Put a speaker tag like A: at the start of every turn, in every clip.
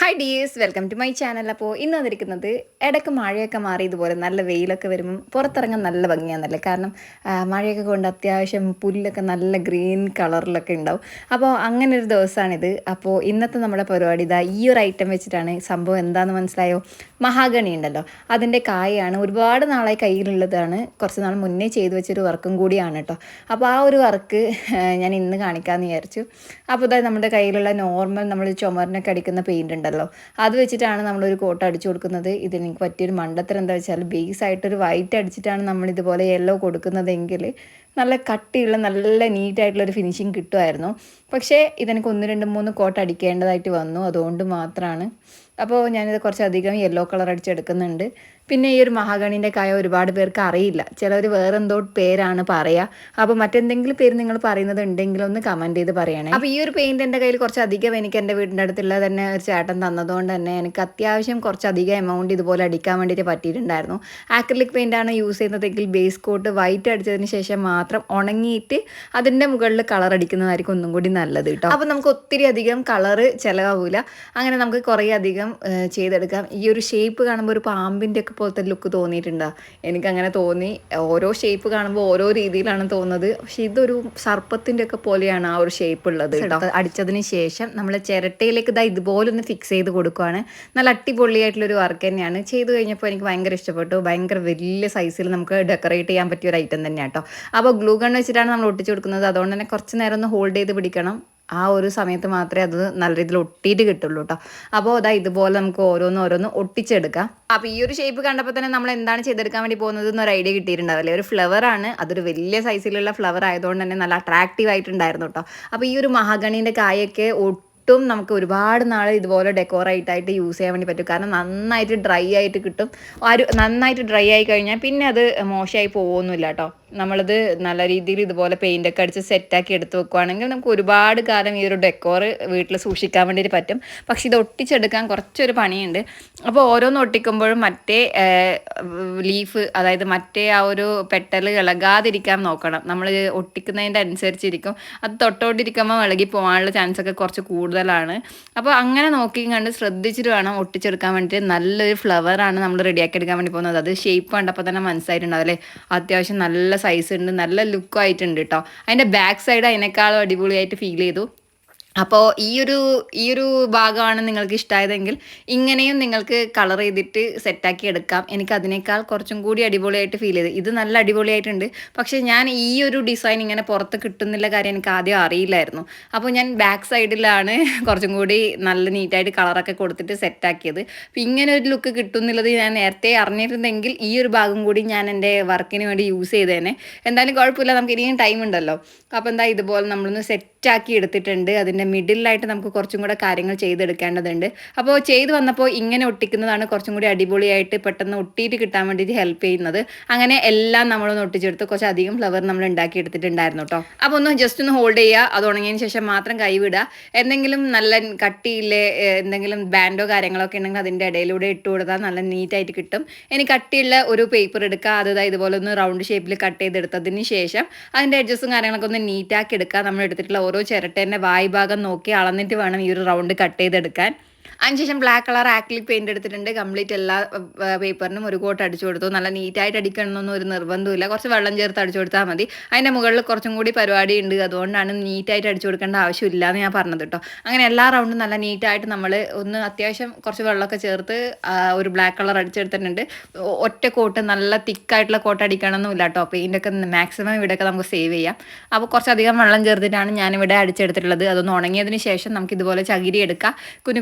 A: Hi dears, welcome to my channel. അപ്പോൾ ഇന്ന് വന്നിരിക്കുന്നത് ഇടയ്ക്ക് മഴയൊക്കെ മാറി ഇതുപോലെ നല്ല വെയിലൊക്കെ വരുമ്പം പുറത്തിറങ്ങാൻ നല്ല ഭംഗിയാണെന്നല്ലേ. കാരണം മഴയൊക്കെ കൊണ്ട് അത്യാവശ്യം പുല്ലൊക്കെ നല്ല ഗ്രീൻ കളറിലൊക്കെ ഉണ്ടാവും. അപ്പോൾ അങ്ങനെ ഒരു ദിവസമാണിത്. അപ്പോൾ ഇന്നത്തെ നമ്മുടെ പരിപാടി ഇതാ ഈ ഒരു ഐറ്റം വെച്ചിട്ടാണ്. സംഭവം എന്താണെന്ന് മനസ്സിലായോ? മഹാഗണി ഉണ്ടല്ലോ, അതിൻ്റെ കായാണ്. ഒരുപാട് നാളായി കയ്യിലുള്ളതാണ്. കുറച്ച് നാൾ മുന്നേ ചെയ്തു വെച്ചൊരു വർക്കും കൂടിയാണ് കേട്ടോ. അപ്പോൾ ആ ഒരു വർക്ക് ഞാൻ ഇന്ന് കാണിക്കാമെന്ന് വിചാരിച്ചു. അപ്പോൾ ഇതാ നമ്മുടെ കയ്യിലുള്ള നോർമൽ നമ്മൾ ചുമരിനൊക്കെ അടിക്കുന്ന പെയിൻ്റ് ഉണ്ടല്ലോ, അത് വെച്ചിട്ടാണ് നമ്മളൊരു കോട്ട് അടിച്ചു കൊടുക്കുന്നത്. ഇതിനെനിക്ക് പറ്റിയൊരു മണ്ടത്തരം എന്താ വെച്ചാൽ, ബേസ് ആയിട്ടൊരു വൈറ്റ് അടിച്ചിട്ടാണ് നമ്മൾ ഇതുപോലെ യെല്ലോ കൊടുക്കുന്നതെങ്കിൽ നല്ല കട്ടിയുള്ള നല്ല നീറ്റായിട്ടുള്ളൊരു ഫിനിഷിങ് കിട്ടുമായിരുന്നു. പക്ഷേ ഇതെനിക്ക് 1 2 3 കോട്ട് അടിക്കേണ്ടതായിട്ട് വന്നു. അതുകൊണ്ട് മാത്രമാണ്. അപ്പോൾ ഞാനിത് കുറച്ചധികം യെല്ലോ കളർ അടിച്ചെടുക്കുന്നുണ്ട്. പിന്നെ ഈ ഒരു മഹാഗണീൻ്റെ കായ ഒരുപാട് പേർക്ക് അറിയില്ല. ചിലർ വേറെന്തോ പേരാണ് പറയുക. അപ്പോൾ മറ്റെന്തെങ്കിലും പേര് നിങ്ങൾ പറയുന്നത് ഉണ്ടെങ്കിൽ ഒന്ന് കമൻറ്റ് ചെയ്ത് പറയണേ. അപ്പോൾ ഈ ഒരു പെയിൻറ്റ് എൻ്റെ കയ്യിൽ കുറച്ചധികം എനിക്ക് എൻ്റെ വീടിൻ്റെ അടുത്തുള്ള തന്നെ ഒരു ചേട്ടൻ തന്നതുകൊണ്ട് തന്നെ എനിക്ക് അത്യാവശ്യം കുറച്ചധികം എമൗണ്ട് ഇതുപോലെ അടിക്കാൻ വേണ്ടിയിട്ട് പറ്റിയിട്ടുണ്ടായിരുന്നു. ആക്രിലിക് പെയിൻ്റാണ് യൂസ് ചെയ്യുന്നതെങ്കിൽ ബേസ് കോട്ട് വൈറ്റ് അടിച്ചതിന് ശേഷം മാത്രം ഉണങ്ങിയിട്ട് അതിൻ്റെ മുകളിൽ കളർ അടിക്കുന്നതായിരിക്കും ഒന്നും കൂടി നല്ലത് കേട്ടോ. അപ്പോൾ നമുക്ക് ഒത്തിരി അധികം കളറ് ചിലവാകില്ല. അങ്ങനെ നമുക്ക് കുറേ അധികം ചെയ്തെടുക്കാം. ഈ ഒരു ഷേപ്പ് കാണുമ്പോൾ ഒരു പാമ്പിൻ്റെ ഒക്കെ പോലത്തെ ലുക്ക് തോന്നിയിട്ടുണ്ടോ? എനിക്കങ്ങനെ തോന്നി. ഓരോ ഷേപ്പ് കാണുമ്പോൾ ഓരോ രീതിയിലാണ് തോന്നുന്നത്. പക്ഷെ ഇതൊരു സർപ്പത്തിൻ്റെ ഒക്കെ പോലെയാണ് ആ ഒരു ഷേപ്പ് ഉള്ളത് കേട്ടോ. അടിച്ചതിന് ശേഷം നമ്മൾ ചിരട്ടയിലേക്ക് ഇതാ ഇതുപോലെ ഒന്ന് ഫിക്സ് ചെയ്ത് കൊടുക്കുകയാണ്. നല്ല അടിപൊളിയായിട്ടുള്ളൊരു വർക്ക് തന്നെയാണ്. ചെയ്ത് കഴിഞ്ഞപ്പോൾ എനിക്ക് ഭയങ്കര ഇഷ്ടപ്പെട്ടു. ഭയങ്കര വലിയ സൈസിൽ നമുക്ക് ഡെക്കറേറ്റ് ചെയ്യാൻ പറ്റിയ ഒരു ഐറ്റം തന്നെയാണ് കേട്ടോ. അപ്പോൾ ഗ്ലൂ ഗൺ വെച്ചിട്ടാണ് നമ്മൾ ഒട്ടിച്ച് കൊടുക്കുന്നത്. അതുകൊണ്ട് തന്നെ കുറച്ച് നേരം ഒന്ന് ഹോൾഡ് ചെയ്ത് പിടിക്കണം. ആ ഒരു സമയത്ത് മാത്രമേ അത് നല്ല രീതിയിൽ ഒട്ടിയിട്ട് കിട്ടുള്ളൂ കേട്ടോ. അപ്പോൾ അതാ ഇതുപോലെ നമുക്ക് ഓരോന്ന് ഒട്ടിച്ചെടുക്കാം. അപ്പോൾ ഈ ഒരു ഷേപ്പ് കണ്ടപ്പോൾ തന്നെ നമ്മൾ എന്താണ് ചെയ്തെടുക്കാൻ വേണ്ടി പോകുന്നത് എന്നൊരു ഐഡിയ കിട്ടിയിട്ടുണ്ടാവില്ലേ. ഒരു ഫ്ലവറാണ്. അതൊരു വലിയ സൈസിലുള്ള ഫ്ലവർ ആയതുകൊണ്ട് തന്നെ നല്ല അട്രാക്റ്റീവ് ആയിട്ടുണ്ടായിരുന്നു കേട്ടോ. അപ്പോൾ ഈ ഒരു മഹാഗണീൻ്റെ കായൊക്കെ നമുക്ക് ഒരുപാട് നാൾ ഇതുപോലെ ഡെക്കോറായിട്ടായിട്ട് യൂസ് ചെയ്യാൻ വേണ്ടി പറ്റും. കാരണം നന്നായിട്ട് ഡ്രൈ ആയിട്ട് കിട്ടും. നന്നായിട്ട് ഡ്രൈ ആയി കഴിഞ്ഞാൽ പിന്നെ അത് മോശമായി പോകുന്നില്ല കേട്ടോ. നമ്മളത് നല്ല രീതിയിൽ ഇതുപോലെ പെയിൻ്റൊക്കെ അടിച്ച് സെറ്റാക്കി എടുത്ത് വെക്കുകയാണെങ്കിൽ നമുക്ക് ഒരുപാട് കാലം ഈ ഒരു ഡെക്കോറ് വീട്ടിൽ സൂക്ഷിക്കാൻ വേണ്ടിയിട്ട് പറ്റും. പക്ഷേ ഇത് ഒട്ടിച്ചെടുക്കാൻ കുറച്ചൊരു പണിയുണ്ട്. അപ്പോൾ ഓരോന്ന് ഒട്ടിക്കുമ്പോഴും മറ്റേ ലീഫ്, അതായത് മറ്റേ ആ ഒരു പെട്ടൽ ഇളകാതിരിക്കാൻ നോക്കണം. നമ്മൾ ഒട്ടിക്കുന്നതിൻ്റെ അനുസരിച്ചിരിക്കും. അത് തൊട്ടോണ്ടിരിക്കുമ്പോൾ ഇളകി പോകാനുള്ള ചാൻസൊക്കെ കുറച്ച് കൂടുതലാണ്. അപ്പോൾ അങ്ങനെ നോക്കി കണ്ട് ശ്രദ്ധിച്ചിട്ട് വേണം ഒട്ടിച്ചെടുക്കാൻ വേണ്ടിയിട്ട്. നല്ലൊരു ഫ്ലവറാണ് നമ്മൾ റെഡിയാക്കി എടുക്കാൻ വേണ്ടി പോകുന്നത്. അത് ഷേപ്പ് കണ്ടപ്പോൾ തന്നെ മനസ്സിലായിട്ടുണ്ടാവും അല്ലേ. അത്യാവശ്യം നല്ല സൈസ് ഉണ്ട്, നല്ല ലുക്കും ആയിട്ടുണ്ട് കേട്ടോ. അതിൻ്റെ ബാക്ക് സൈഡ് അതിനേക്കാളും അടിപൊളിയായിട്ട് ഫീൽ ചെയ്തു. അപ്പോൾ ഈ ഒരു ഭാഗമാണ് നിങ്ങൾക്ക് ഇഷ്ടമായതെങ്കിൽ ഇങ്ങനെയും നിങ്ങൾക്ക് കളർ ചെയ്തിട്ട് സെറ്റാക്കി എടുക്കാം. എനിക്ക് അതിനേക്കാൾ കുറച്ചും കൂടി അടിപൊളിയായിട്ട് ഫീൽ ചെയ്തു. ഇത് നല്ല അടിപൊളിയായിട്ടുണ്ട്. പക്ഷേ ഞാൻ ഈ ഒരു ഡിസൈൻ ഇങ്ങനെ പുറത്ത് കിട്ടുന്നില്ല കാര്യം എനിക്ക് ആദ്യം അറിയില്ലായിരുന്നു. അപ്പോൾ ഞാൻ ബാക്ക് സൈഡിലാണ് കുറച്ചും കൂടി നല്ല നീറ്റായിട്ട് കളറൊക്കെ കൊടുത്തിട്ട് സെറ്റാക്കിയത്. അപ്പോൾ ഇങ്ങനെ ഒരു ലുക്ക് കിട്ടുന്നില്ലത് ഞാൻ നേരത്തെ അറിഞ്ഞിരുന്നെങ്കിൽ ഈ ഒരു ഭാഗം കൂടി ഞാൻ എൻ്റെ വർക്കിന് വേണ്ടി യൂസ് ചെയ്തേനെ. എന്തായാലും കുഴപ്പമില്ല, നമുക്ക് ഇനിയും ടൈം ഉണ്ടല്ലോ. അപ്പോൾ എന്താ ഇതുപോലെ നമ്മളൊന്ന് സെറ്റാക്കി എടുത്തിട്ടുണ്ട്. അതിൻ്റെ മിഡിലായിട്ട് നമുക്ക് കുറച്ചും കൂടെ കാര്യങ്ങൾ ചെയ്തെടുക്കേണ്ടതുണ്ട്. അപ്പോൾ ചെയ്ത് വന്നപ്പോൾ ഇങ്ങനെ ഒട്ടിക്കുന്നതാണ് കുറച്ചും കൂടി അടിപൊളിയായിട്ട് പെട്ടെന്ന് ഒട്ടിയിട്ട് കിട്ടാൻ വേണ്ടിയിട്ട് ഹെൽപ്പ് ചെയ്യുന്നത്. അങ്ങനെ എല്ലാം നമ്മളൊന്ന് ഒട്ടിച്ചെടുത്ത് കുറച്ചധികം ഫ്ലവർ നമ്മൾ ഉണ്ടാക്കി എടുത്തിട്ടുണ്ടായിരുന്നു കേട്ടോ. അപ്പോൾ ഒന്ന് ജസ്റ്റ് ഒന്ന് ഹോൾഡ് ചെയ്യുക. അത് ഉണങ്ങിയതിന് ശേഷം മാത്രം കൈ വിടുക. എന്തെങ്കിലും നല്ല കട്ടിയില്ലേ എന്തെങ്കിലും ബാൻഡോ കാര്യങ്ങളൊക്കെ ഉണ്ടെങ്കിൽ അതിൻ്റെ ഇടയിലൂടെ ഇട്ട് കൊടുത്താൽ നല്ല നീറ്റായിട്ട് കിട്ടും. ഇനി കട്ടിയുള്ള ഒരു പേപ്പർ എടുക്കുക. അത് ഇതുപോലെ ഒന്ന് റൗണ്ട് ഷേപ്പിൽ കട്ട് ചെയ്തെടുത്തതിന് ശേഷം അതിൻ്റെ എഡ്ജസും കാര്യങ്ങളൊക്കെ ഒന്ന് നീറ്റാക്കി എടുക്കുക. നമ്മൾ എടുത്തിട്ടുള്ള ഓരോ ചിരട്ടേൻ്റെ വായ് ഭാഗം നോക്കി അളന്നിട്ട് വേണം ഈ ഒരു റൗണ്ട് കട്ട് ചെയ്തെടുക്കാൻ. അതിനുശേഷം ബ്ലാക്ക് കളർ ആക്രിലിക് പെയിൻ്റ് എടുത്തിട്ടുണ്ട്. കംപ്ലീറ്റ് എല്ലാ പേപ്പറിനും ഒരു കോട്ട് അടിച്ചു കൊടുത്തു. നല്ല നീറ്റായിട്ട് അടിക്കണമെന്നൊന്നും ഒരു നിർബന്ധമില്ല. കുറച്ച് വെള്ളം ചേർത്ത് അടിച്ചു കൊടുത്താൽ മതി. അതിൻ്റെ മുകളിൽ കുറച്ചും കൂടി പരിപാടി ഉണ്ട്. അതുകൊണ്ടാണ് നീറ്റായിട്ട് അടിച്ചു കൊടുക്കേണ്ട ആവശ്യമില്ല എന്ന് ഞാൻ പറഞ്ഞത് കേട്ടോ. അങ്ങനെ എല്ലാ റൗണ്ടും നല്ല നീറ്റായിട്ട് നമ്മൾ ഒന്ന് അത്യാവശ്യം കുറച്ച് വെള്ളമൊക്കെ ചേർത്ത് ഒരു ബ്ലാക്ക് കളർ അടിച്ചെടുത്തിട്ടുണ്ട്. ഒറ്റ കോട്ട് നല്ല തിക്കായിട്ടുള്ള കോട്ട് അടിക്കണമെന്നില്ല കേട്ടോ. പെയിൻ്റൊക്കെ മാക്സിമം ഇവിടെയൊക്കെ നമുക്ക് സേവ് ചെയ്യാം. അപ്പോൾ കുറച്ചധികം വെള്ളം ചേർത്തിട്ടാണ് ഞാനിവിടെ അടിച്ചെടുത്തിട്ടുള്ളത്. അതൊന്ന് ഉണങ്ങിയതിന് ശേഷം നമുക്കിതുപോലെ ചകിരി എടുക്കുക.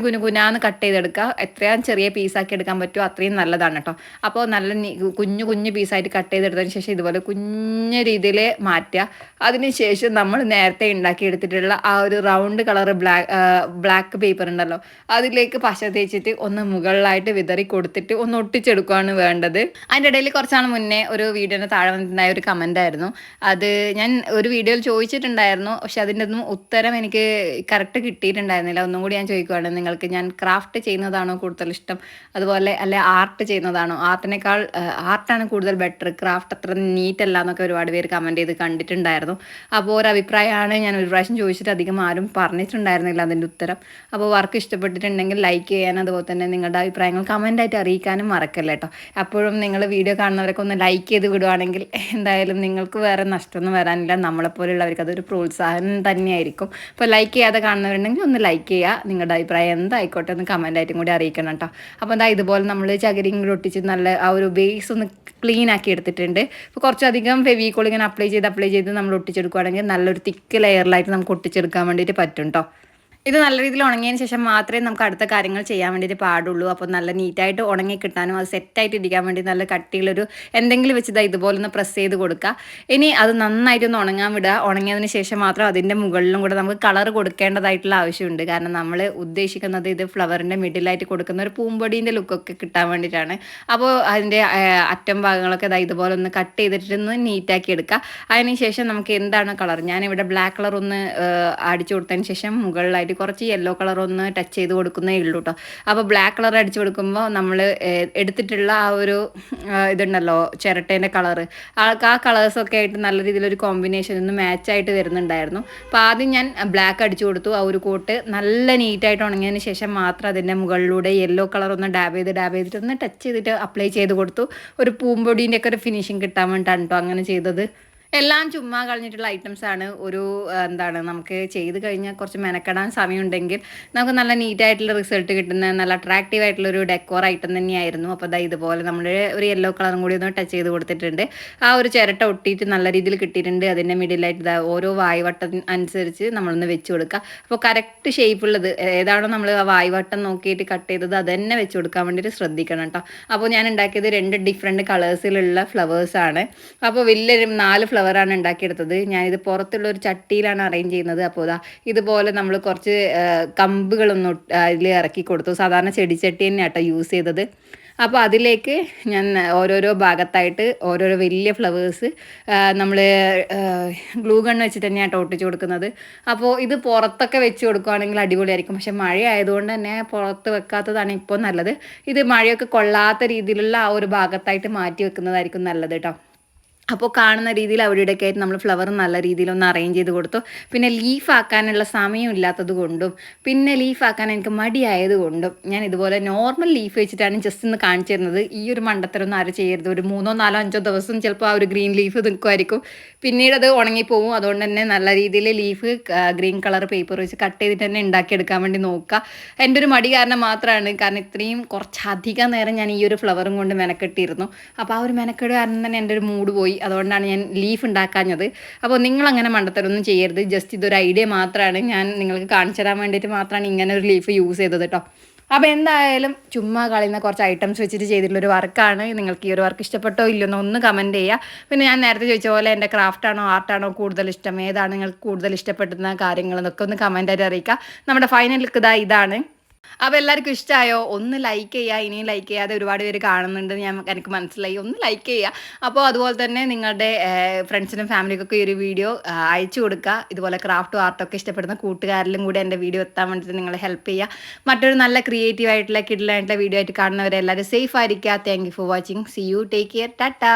A: കുനാന്ന് കട്ട് ചെയ്തെടുക്കുക. എത്രയും ചെറിയ പീസാക്കി എടുക്കാൻ പറ്റുമോ അത്രയും നല്ലതാണ് കേട്ടോ. അപ്പോൾ നല്ല കുഞ്ഞു പീസായിട്ട് കട്ട് ചെയ്തെടുത്തതിന് ശേഷം ഇതുപോലെ കുഞ്ഞു രീതിയിൽ മാറ്റുക. അതിനുശേഷം നമ്മൾ നേരത്തെ ഉണ്ടാക്കിയെടുത്തിട്ടുള്ള ആ ഒരു റൗണ്ട് കളർ ബ്ലാക്ക് പേപ്പർ ഉണ്ടല്ലോ, അതിലേക്ക് പശ തേച്ചിട്ട് ഒന്ന് മുകളിലായിട്ട് വിതറി കൊടുത്തിട്ട് ഒന്ന് ഒട്ടിച്ചെടുക്കുകയാണ് വേണ്ടത്. അതിൻ്റെ ഇടയിൽ കുറച്ചാണ് മുന്നേ ഒരു വീഡിയോന് താഴെ വന്നിട്ടുണ്ടായ ഒരു കമൻ്റ് ആയിരുന്നു. അത് ഞാൻ ഒരു വീഡിയോയിൽ ചോദിച്ചിട്ടുണ്ടായിരുന്നു. പക്ഷെ അതിൻ്റെ ഒന്നും ഉത്തരം എനിക്ക് കറക്റ്റ് കിട്ടിയിട്ടുണ്ടായിരുന്നില്ല. ഒന്നും കൂടി ഞാൻ ചോദിക്കുകയാണ്. നിങ്ങൾക്ക് ഞാൻ ക്രാഫ്റ്റ് ചെയ്യുന്നതാണോ കൂടുതൽ ഇഷ്ടം, അതുപോലെ അല്ലെ ആർട്ട് ചെയ്യുന്നതാണോ? ആർട്ടിനേക്കാൾ ആർട്ടാണ് കൂടുതൽ ബെറ്റർ, ക്രാഫ്റ്റ് അത്ര നീറ്റ് അല്ല എന്നൊക്കെ ഒരുപാട് പേര് കമൻറ്റ് ചെയ്ത് കണ്ടിട്ടുണ്ടായിരുന്നു. അപ്പോൾ ഒരു അഭിപ്രായമാണ് ഞാൻ ഒരു പ്രാവശ്യം ചോദിച്ചിട്ട് അധികം ആരും പറഞ്ഞിട്ടുണ്ടായിരുന്നില്ല അതിൻ്റെ ഉത്തരം. അപ്പോൾ വർക്ക് ഇഷ്ടപ്പെട്ടിട്ടുണ്ടെങ്കിൽ ലൈക്ക് ചെയ്യാൻ, അതുപോലെ തന്നെ നിങ്ങളുടെ അഭിപ്രായങ്ങൾ കമൻറ്റായിട്ട് അറിയിക്കാനും മറക്കല്ല കേട്ടോ. അപ്പോഴും നിങ്ങൾ വീഡിയോ കാണുന്നവരൊക്കെ ഒന്ന് ലൈക്ക് ചെയ്ത് വിടുവാണെങ്കിൽ എന്തായാലും നിങ്ങൾക്ക് വേറെ നഷ്ടമൊന്നും വരാനില്ല, നമ്മളെപ്പോലുള്ളവർക്ക് അതൊരു പ്രോത്സാഹനം തന്നെയായിരിക്കും. അപ്പോൾ ലൈക്ക് ചെയ്യാതെ കാണുന്നവരുണ്ടെങ്കിൽ ഒന്ന് ലൈക്ക് ചെയ്യുക, നിങ്ങളുടെ അഭിപ്രായം എന്തായിക്കോട്ടെ ഒന്ന് കമൻറ്റായിട്ടും കൂടി അറിയിക്കണം കേട്ടോ. അപ്പോൾ എന്താ ഇതുപോലെ നമ്മൾ ചകിരിയും കൂടി ഒട്ടിച്ച് നല്ല ആ ഒരു ബേസ് ഒന്ന് ക്ലീൻ ആക്കി എടുത്തിട്ടുണ്ട്. അപ്പോൾ കുറച്ചധികം ഫെവിക്കോൾ ഇങ്ങനെ അപ്ലൈ ചെയ്ത് നമ്മൾ ഒട്ടിച്ചെടുക്കുകയാണെങ്കിൽ നല്ലൊരു തിക്ക് ലെയറിലായിട്ട് നമുക്ക് ഒട്ടിച്ചെടുക്കാൻ വേണ്ടിയിട്ട് പറ്റും കേട്ടോ. ഇത് നല്ല രീതിയിൽ ഉണങ്ങിയതിന് ശേഷം മാത്രമേ നമുക്ക് അടുത്ത കാര്യങ്ങൾ ചെയ്യാൻ വേണ്ടിയിട്ട് പാടുള്ളൂ. അപ്പോൾ നല്ല നീറ്റായിട്ട് ഉണങ്ങി കിട്ടാനും അത് സെറ്റായിട്ട് ഇരിക്കാൻ വേണ്ടി നല്ല കട്ടിയുള്ളൊരു എന്തെങ്കിലും വെച്ച് ഇതുപോലെ ഒന്ന് പ്രസ് ചെയ്ത് കൊടുക്കുക. ഇനി അത് നന്നായിട്ടൊന്ന് ഉണങ്ങാൻ വിടുക. ഉണങ്ങിയതിന് ശേഷം മാത്രം അതിൻ്റെ മുകളിലും കൂടെ നമുക്ക് കളർ കൊടുക്കേണ്ടതായിട്ടുള്ള ആവശ്യമുണ്ട്. കാരണം നമ്മൾ ഉദ്ദേശിക്കുന്നത് ഇത് ഫ്ലവറിൻ്റെ മിഡിലായിട്ട് കൊടുക്കുന്ന ഒരു പൂമ്പൊടീൻ്റെ ലുക്കൊക്കെ കിട്ടാൻ വേണ്ടിയിട്ടാണ്. അപ്പോൾ അതിൻ്റെ അറ്റം ഭാഗങ്ങളൊക്കെ ഇതുപോലെ ഒന്ന് കട്ട് ചെയ്തിട്ടൊന്ന് നീറ്റാക്കി എടുക്കുക. അതിന് ശേഷം നമുക്ക് എന്താണ് കളർ, ഞാനിവിടെ ബ്ലാക്ക് കളർ ഒന്ന് അടിച്ചു കൊടുത്തതിന് ശേഷം മുകളിലായിട്ട് കുറച്ച് യെല്ലോ കളർ ഒന്ന് ടച്ച് ചെയ്ത് കൊടുക്കുന്നേ ഉള്ളൂ കേട്ടോ. അപ്പോൾ ബ്ലാക്ക് കളർ അടിച്ചു കൊടുക്കുമ്പോൾ നമ്മൾ എടുത്തിട്ടുള്ള ആ ഒരു ഇതുണ്ടല്ലോ ചിരട്ടേൻ്റെ കളറ്, ആ കളേഴ്സൊക്കെ ആയിട്ട് നല്ല രീതിയിലൊരു കോമ്പിനേഷൻ ഒന്ന് മാച്ചായിട്ട് വരുന്നുണ്ടായിരുന്നു. അപ്പോൾ ആദ്യം ഞാൻ ബ്ലാക്ക് അടിച്ചു കൊടുത്തു. ആ ഒരു കോട്ട് നല്ല നീറ്റായിട്ട് ഉണങ്ങിയതിന് ശേഷം മാത്രം അതിൻ്റെ മുകളിലൂടെ യെല്ലോ കളർ ഒന്ന് ഡാബ് ചെയ്തിട്ട് ഒന്ന് ടച്ച് ചെയ്തിട്ട് അപ്ലൈ ചെയ്ത് കൊടുത്തു. ഒരു പൂമ്പൊടീൻ്റെ ഒക്കെ ഒരു ഫിനിഷിങ് കിട്ടാൻ വേണ്ടിയിട്ടാണ് കേട്ടോ അങ്ങനെ ചെയ്തത്. എല്ലാം ചുമ്മാ കളഞ്ഞിട്ടുള്ള ഐറ്റംസാണ്. ഒരു എന്താണ് നമുക്ക് ചെയ്ത് കഴിഞ്ഞാൽ കുറച്ച് മെനക്കെടാൻ സമയമുണ്ടെങ്കിൽ നമുക്ക് നല്ല നീറ്റായിട്ടുള്ള റിസൾട്ട് കിട്ടുന്ന നല്ല അട്രാക്റ്റീവ് ആയിട്ടുള്ളൊരു ഡെക്കോർ ഐറ്റം തന്നെയായിരുന്നു. അപ്പോൾ ഇതുപോലെ നമ്മൾ ഒരു യെല്ലോ കളറും കൂടി ഒന്ന് ടച്ച് ചെയ്ത് കൊടുത്തിട്ടുണ്ട്. ആ ഒരു ചിരട്ട ഒട്ടിയിട്ട് നല്ല രീതിയിൽ കിട്ടിയിട്ടുണ്ട്. അതിൻ്റെ മിഡിലായിട്ട് ഓരോ വായ്വട്ടം അനുസരിച്ച് നമ്മളൊന്ന് വെച്ച് കൊടുക്കുക. അപ്പോൾ കറക്റ്റ് ഷേപ്പുള്ളത് ഏതാണോ നമ്മൾ ആ വായ്വട്ടം നോക്കിയിട്ട് കട്ട് ചെയ്തത് അത് തന്നെ വെച്ച് കൊടുക്കാൻ വേണ്ടിയിട്ട് ശ്രദ്ധിക്കണം കേട്ടോ. അപ്പോൾ ഞാൻ ഉണ്ടാക്കിയത് 2 ഡിഫറെൻറ്റ് കളേഴ്സിലുള്ള ഫ്ലവേഴ്സാണ്. അപ്പോൾ വലിയൊരു 4 ഫ്ലവറാണ് ഉണ്ടാക്കിയെടുത്തത്. ഞാനിത് പുറത്തുള്ള ഒരു ചട്ടിയിലാണ് അറേഞ്ച് ചെയ്യുന്നത്. അപ്പോൾ ഇതുപോലെ നമ്മൾ കുറച്ച് കമ്പുകളൊന്നും അതിൽ ഇറക്കി കൊടുത്തു. സാധാരണ ചെടിച്ചട്ടി തന്നെയാണ് കേട്ടോ യൂസ് ചെയ്തത്. അപ്പോൾ അതിലേക്ക് ഞാൻ ഓരോരോ ഭാഗത്തായിട്ട് ഓരോരോ വലിയ ഫ്ലവേഴ്സ് നമ്മൾ ഗ്ലൂ ഗണ്ണ് വെച്ചിട്ട് തന്നെയാണ് ഒട്ടിച്ച് കൊടുക്കുന്നത്. അപ്പോൾ ഇത് പുറത്തൊക്കെ വെച്ച് കൊടുക്കുകയാണെങ്കിൽ അടിപൊളിയായിരിക്കും. പക്ഷേ മഴ ആയതുകൊണ്ട് തന്നെ പുറത്ത് വെക്കാത്തതാണ് ഇപ്പോൾ നല്ലത്. ഇത് മഴയൊക്കെ കൊള്ളാത്ത രീതിയിലുള്ള ആ ഒരു ഭാഗത്തായിട്ട് മാറ്റി വെക്കുന്നതായിരിക്കും നല്ലത് കേട്ടോ. അപ്പോൾ കാണുന്ന രീതിയിൽ അവിടെയൊക്കെ ആയിട്ട് നമ്മൾ ഫ്ലവർ നല്ല രീതിയിലൊന്ന് അറേഞ്ച് ചെയ്ത് കൊടുത്തു. പിന്നെ ലീഫ് ആക്കാനുള്ള സമയമില്ലാത്തത് കൊണ്ടും പിന്നെ ലീഫ് ആക്കാൻ എനിക്ക് മടിയായത് കൊണ്ടും ഞാൻ ഇതുപോലെ നോർമൽ ലീഫ് വെച്ചിട്ടാണ് ജസ്റ്റ് ഒന്ന് കാണിച്ചു തരുന്നത്. ഈ ഒരു മണ്ടത്തരൊന്നും ആരും ചെയ്യരുത്. ഒരു 3, 4, 5 ദിവസം ചിലപ്പോൾ ആ ഒരു ഗ്രീൻ ലീഫ് നിൽക്കുമായിരിക്കും. പിന്നീട് അത് ഉണങ്ങിപ്പോവും. അതുകൊണ്ട് തന്നെ നല്ല രീതിയിൽ ലീഫ് ഗ്രീൻ കളർ പേപ്പർ വെച്ച് കട്ട് ചെയ്തിട്ട് തന്നെ ഉണ്ടാക്കിയെടുക്കാൻ വേണ്ടി നോക്കുക. എൻ്റെ ഒരു മടി കാരണം മാത്രമാണ്. കാരണം ഇത്രയും കുറച്ചധികം നേരം ഞാൻ ഈ ഒരു ഫ്ലവറും കൊണ്ട് മെനക്കെട്ടിരുന്നു. അപ്പോൾ ആ ഒരു മെനക്കെട് കാരണം തന്നെ എൻ്റെ ഒരു മൂഡ് പോയി. അതുകൊണ്ടാണ് ഞാൻ ലീഫ് ഉണ്ടാക്കാഞ്ഞത്. അപ്പോൾ നിങ്ങളങ്ങനെ മണ്ടത്തരൊന്നും ചെയ്യരുത്. ജസ്റ്റ് ഇതൊരു ഐഡിയ മാത്രമാണ്, ഞാൻ നിങ്ങൾക്ക് കാണിച്ചു തരാൻ വേണ്ടിയിട്ട് മാത്രമാണ് ഇങ്ങനെ ഒരു ലീഫ് യൂസ് ചെയ്തത് കേട്ടോ. അപ്പോൾ എന്തായാലും ചുമ്മാ കളയുന്ന കുറച്ച് ഐറ്റംസ് വെച്ചിട്ട് ചെയ്തിട്ടുള്ളൊരു വർക്കാണ്. നിങ്ങൾക്ക് ഈ ഒരു വർക്ക് ഇഷ്ടപ്പെട്ടോ ഇല്ലെന്നോ ഒന്ന് കമൻറ്റ് ചെയ്യുക. പിന്നെ ഞാൻ നേരത്തെ ചോദിച്ച പോലെ എൻ്റെ ക്രാഫ്റ്റാണോ ആർട്ടാണോ കൂടുതൽ ഇഷ്ടം, ഏതാണ് നിങ്ങൾക്ക് കൂടുതൽ ഇഷ്ടപ്പെടുന്ന കാര്യങ്ങളെന്നൊക്കെ ഒന്ന് കമൻറ്റായിട്ട് അറിയിക്കുക. നമ്മുടെ ഫൈനൽ ലുക്ക് ഇതാണ്. അപ്പോൾ എല്ലാവർക്കും ഇഷ്ടമായോ? ഒന്ന് ലൈക്ക് ചെയ്യുക. ഇനിയും ലൈക്ക് ചെയ്യാതെ ഒരുപാട് പേര് കാണുന്നുണ്ട്, എനിക്ക് മനസ്സിലായി. ഒന്ന് ലൈക്ക് ചെയ്യുക. അപ്പോൾ അതുപോലെ തന്നെ നിങ്ങളുടെ ഫ്രണ്ട്സിനും ഫാമിലിക്കൊക്കെ ഈ ഒരു വീഡിയോ അയച്ചു കൊടുക്കുക. ഇതുപോലെ ക്രാഫ്റ്റും ആർട്ടൊക്കെ ഇഷ്ടപ്പെടുന്ന കൂട്ടുകാരിലും കൂടി എൻ്റെ വീഡിയോ എത്താൻ വേണ്ടിയിട്ട് നിങ്ങൾ ഹെൽപ്പ് ചെയ്യുക. മറ്റൊരു നല്ല ക്രിയേറ്റീവ് ആയിട്ടുള്ള കിഡിലായിട്ടുള്ള വീഡിയോ ആയിട്ട് കാണുന്നവരെ എല്ലാവരും സേഫ് ആയിരിക്കുക. Thank you for watching. See you. Take care. Tata.